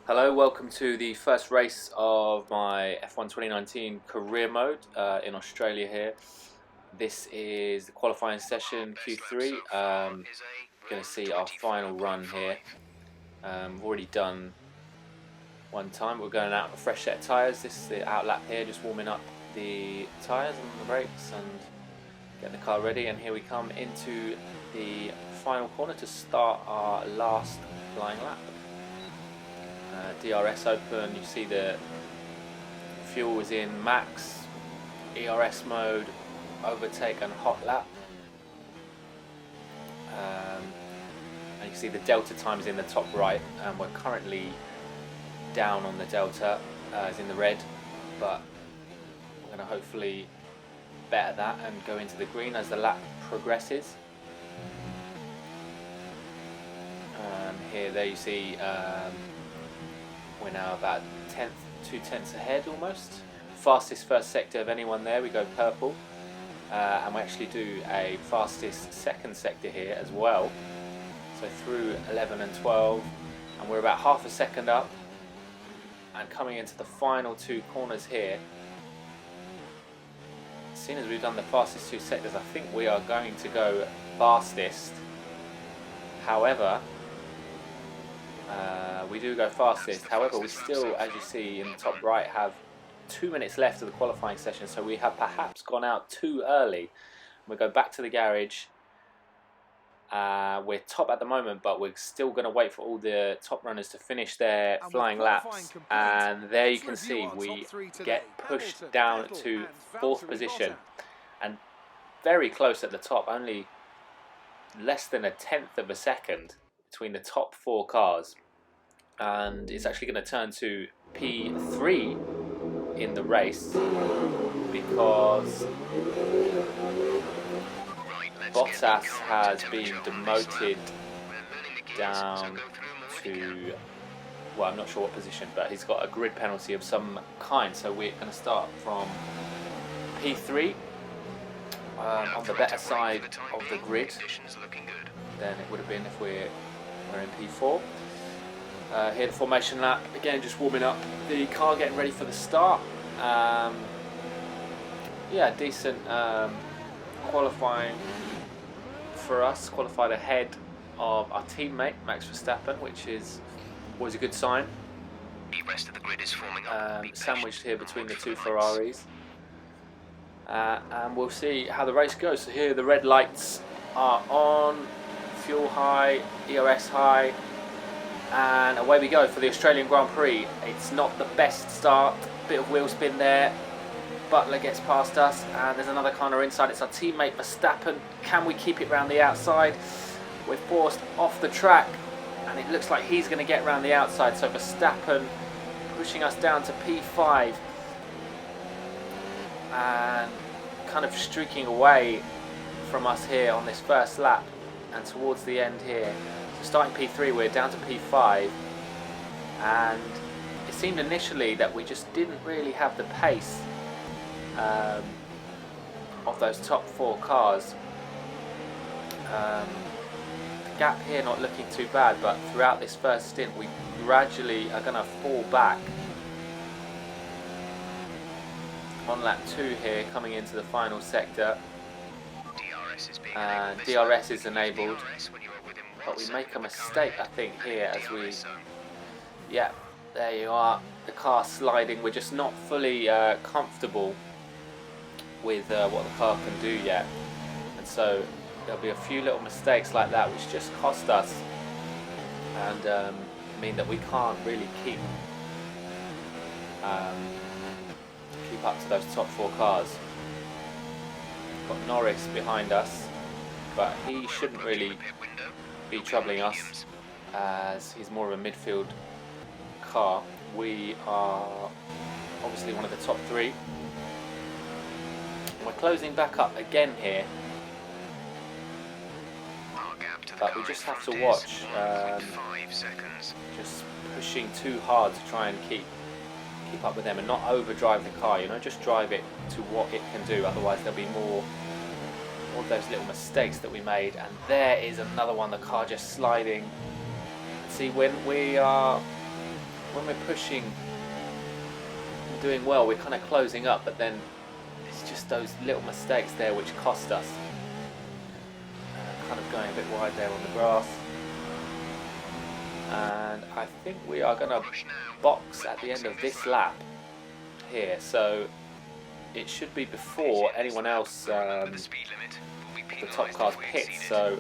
Hello, welcome to the first race of my F1 2019 career mode in Australia here. This is the qualifying session Q3. Going to see our final run here. We've already done one time. We're going out with a fresh set of tyres. This is the out lap here, just warming up the tyres and the brakes and getting the car ready. And here we come into the final corner to start our last flying lap. DRS open, you see the fuel is in max, ERS mode, overtake and hot lap. And you see the delta time is in the top right, and we're currently down on the delta, is in the red, but we're going to hopefully better that and go into the green as the lap progresses. There you see we're now about 2/10 ahead almost. Fastest first sector of anyone there, we go purple. And we actually do a fastest second sector here as well. So through 11 and 12, and we're about half a second up. And coming into the final two corners here, as soon as we've done the fastest two sectors, I think we are going to go fastest. However, we do go fastest. However, we still, as you see in the top right, have 2 minutes left of the qualifying session, so we have perhaps gone out too early. We go back to the garage. We're top at the moment, but we're still going to wait for all the top runners to finish their flying laps. And there you can see we get pushed down to 4th position, and very close at the top, only less than 1/10 of a second between the top 4 cars. And it's actually going to turn to P3 in the race because Bottas has been demoted down to, well, I'm not sure what position, but he's got a grid penalty of some kind, so we're going to start from P3 on the better side of the grid than it would have been if we're in P4. Here the formation lap, again just warming up the car, getting ready for the start. Yeah, decent qualifying for us, qualified ahead of our teammate Max Verstappen, which is always a good sign. The rest of the grid is forming up. Sandwiched here between the two Ferraris. And we'll see how the race goes. So here the red lights are on, fuel high, ERS high, and away we go for the Australian Grand Prix. It's not the best start, bit of wheel spin there. Butler gets past us, and there's another corner inside. It's our teammate Verstappen. Can we keep it round the outside? We're forced off the track, and it looks like he's going to get round the outside. So Verstappen pushing us down to P5 and kind of streaking away from us here on this first lap and towards the end here. So starting P3, we're down to P5, and it seemed initially that we just didn't really have the pace of those top 4 cars. The gap here not looking too bad, but throughout this first stint we gradually are going to fall back. On lap 2 here, coming into the final sector, and DRS is enabled, but we make a mistake I think here as we, yeah, there you are, the car sliding. We're just not fully comfortable with what the car can do yet, and so there'll be a few little mistakes like that which just cost us and mean that we can't really keep up to those top 4 cars. Got Norris behind us, but he shouldn't really be troubling us as he's more of a midfield car. We are obviously one of the top 3. We're closing back up again here, but we just have to watch, just pushing too hard to try and keep up with them and not overdrive the car, you know, just drive it to what it can do, otherwise there'll be more of those little mistakes that we made. And there is another one, the car just sliding. See, when we are when we're pushing, we're doing well, we're kind of closing up, but then it's just those little mistakes there which cost us. Kind of going a bit wide there on the grass. And I think we are going to box at the end of this lap here, so it should be before anyone else, the top cars pits, so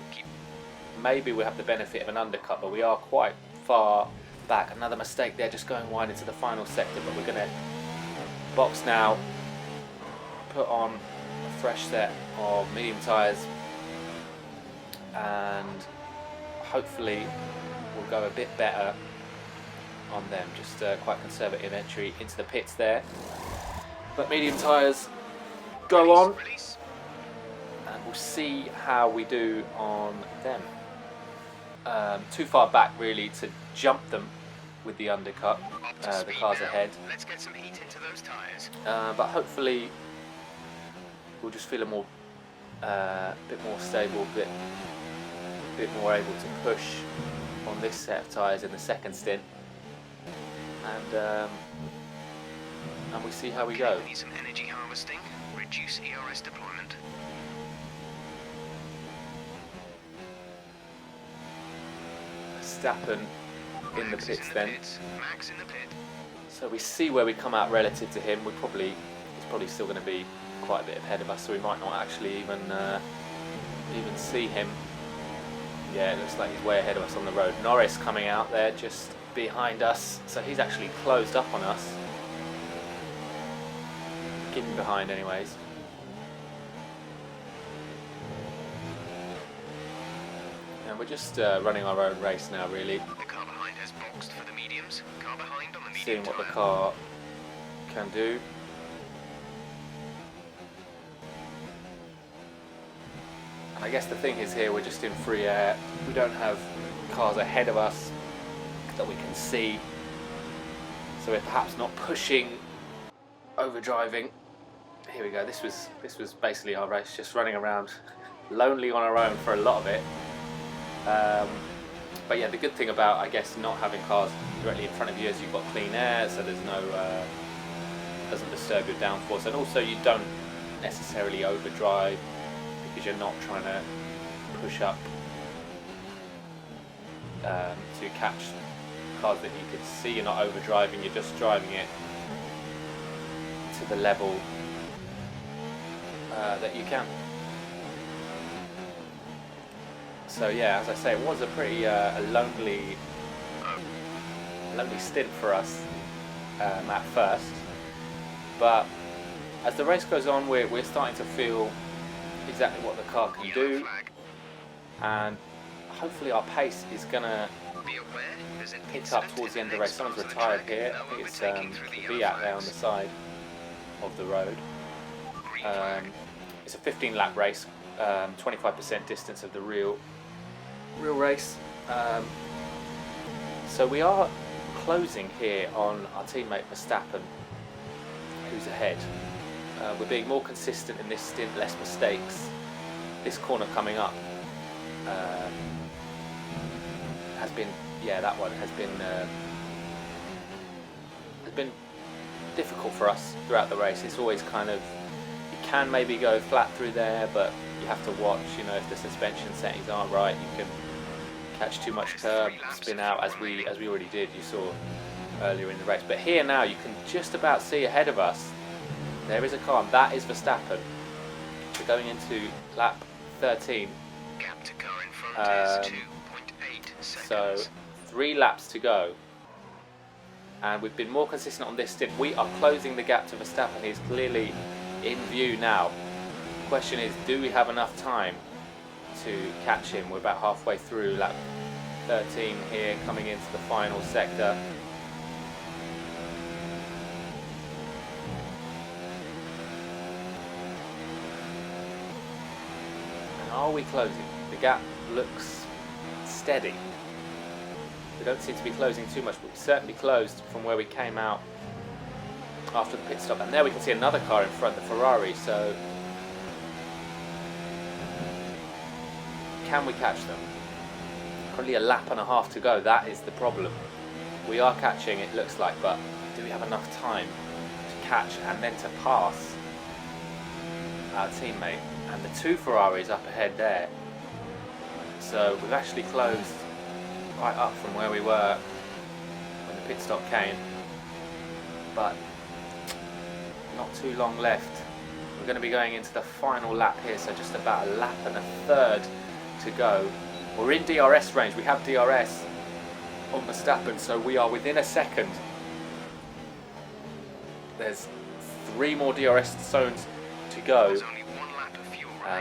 maybe we'll have the benefit of an undercut, but we are quite far back. Another mistake there, just going wide into the final sector, but we're going to box now, put on a fresh set of medium tyres, and hopefully we'll go a bit better on them. Just quite conservative entry into the pits there, but medium tyres go on, and we'll see how we do on them. Too far back really to jump them with the undercut, the cars ahead. Let's get some heat into those tires. But hopefully we'll just feel a bit more stable, a bit more able to push on this set of tyres in the second stint, and we see how we go. We need some energy harvesting, reduce ERS deployment. Verstappen in the pits then. Max in the pit. So we see where we come out relative to him. He's probably still going to be quite a bit ahead of us, so we might not actually even see him. Yeah, it looks like he's way ahead of us on the road. Norris coming out there just behind us, so he's actually closed up on us. Keeping behind anyways. And we're just running our own race now, really. The car behind has boxed for the mediums. Car behind on the medium Seeing what the tyre. car can do. And I guess the thing is here, we're just in free air. We don't have cars ahead of us that we can see. So we're perhaps not pushing, overdriving. Here we go. This was basically our race, just running around lonely on our own for a lot of it. But yeah, the good thing about, I guess, not having cars directly in front of you is you've got clean air, so there's no doesn't disturb your downforce, and also you don't necessarily overdrive because you're not trying to push up to catch cars that you can see. You're not overdriving, you're just driving it to the level that you can. So yeah, as I say, it was a pretty a lonely stint for us at first, but as the race goes on, we're starting to feel exactly what the car can do, and hopefully our pace is gonna pick up towards the end of the race. Someone's retired here. I think it's Viat there on the side of the road. It's a 15-lap race, 25% distance of the real race. So we are closing here on our teammate Verstappen, who's ahead. We're being more consistent in this stint, less mistakes. This corner coming up has been, yeah, that one has been difficult for us throughout the race. It's always kind of, you can maybe go flat through there, but you have to watch, you know, if the suspension settings aren't right, you can catch too much curb, spin out, as we already did, you saw earlier in the race. But here now you can just about see ahead of us, there is a car, and that is Verstappen. We're going into lap 13. Gap to car in front is 2.8 so seconds. 3 laps to go, and we've been more consistent on this stint. We are closing the gap to Verstappen. He's clearly in view now. The question is, do we have enough time to catch him? We're about halfway through lap 13 here, coming into the final sector. And are we closing? The gap looks steady. We don't seem to be closing too much, but we certainly closed from where we came out after the pit stop. And there we can see another car in front, the Ferrari. So can we catch them? Probably a lap and a half to go. That is the problem. We are catching, it looks like, but do we have enough time to catch and then to pass our teammate? And the 2 Ferraris up ahead there. So we've actually closed right up from where we were when the pit stop came, but not too long left. We're going to be going into the final lap here, so just about a lap and a third to go. We're in DRS range. We have DRS on Verstappen, so we are within a second. There's 3 more DRS zones to go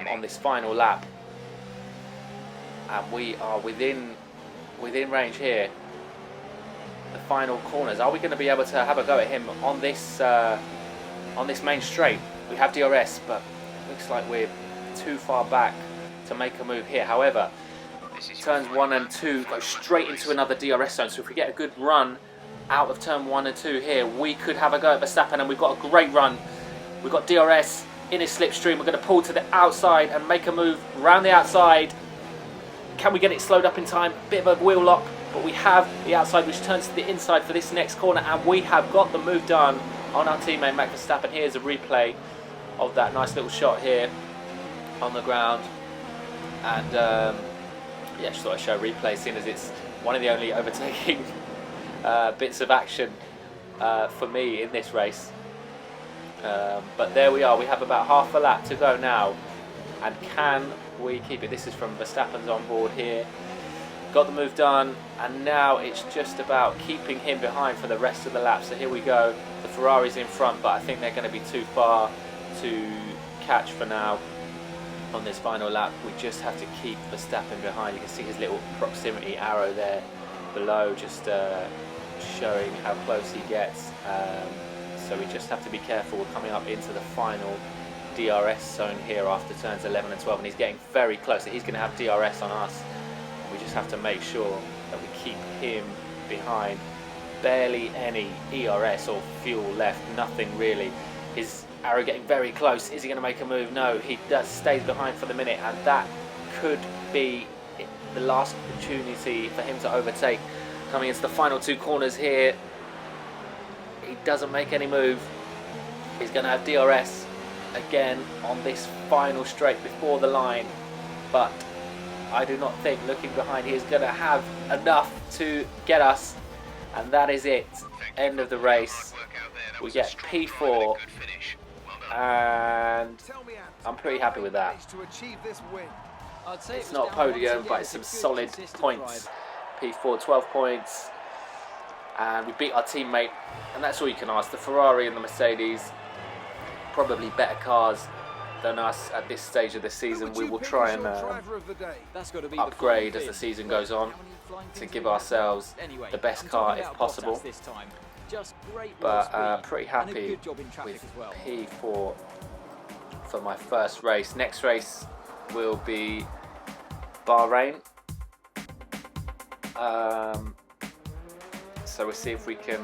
on this final lap, and we are within range here. The final corners. Are we going to be able to have a go at him on this main straight? We have DRS, but it looks like we're too far back to make a move here. However, turns 1 and 2 go straight into another DRS zone, so if we get a good run out of turn 1 and 2 here, we could have a go at Verstappen, and we've got a great run. We've got DRS in his slipstream. We're going to pull to the outside and make a move round the outside. Can we get it slowed up in time? Bit of a wheel lock, but we have the outside, which turns to the inside for this next corner, and we have got the move done on our teammate Max Verstappen. Here's a replay of that nice little shot here on the ground, and yeah, just thought I'd show a replay, seeing as it's one of the only overtaking bits of action for me in this race. But there we are. We have about half a lap to go now, and can we keep it? This is from Verstappen's on board here. Got the move done, and now it's just about keeping him behind for the rest of the lap. So here we go. The Ferrari's in front, but I think they're going to be too far to catch for now on this final lap. We just have to keep Verstappen behind. You can see his little proximity arrow there below, just showing how close he gets. So we just have to be careful. We're coming up into the final DRS zone here after turns 11 and 12, and he's getting very close. He's going to have DRS on us. We just have to make sure that we keep him behind. Barely any ERS or fuel left, nothing really. His arrow getting very close. Is he going to make a move? No, he stays behind for the minute, and that could be the last opportunity for him to overtake. Coming into the final 2 corners here, he doesn't make any move. He's going to have DRS again on this final straight before the line, but I do not think, looking behind, he is going to have enough to get us, and that is it. End of the race. We get P4, and I'm pretty happy with that. It's not a podium, but it's some solid points. P4, 12 points, and we beat our teammate, and that's all you can ask. The Ferrari and the Mercedes, probably better cars than us at this stage of the season. We will try and upgrade as the season goes on to give ourselves the best car if possible. But pretty happy with P4 for my first race. Next race will be Bahrain. So we'll see if we can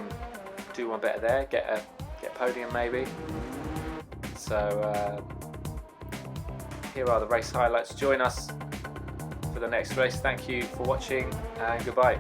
do one better there, get a podium maybe. So here are the race highlights. Join us for the next race. Thank you for watching, and goodbye.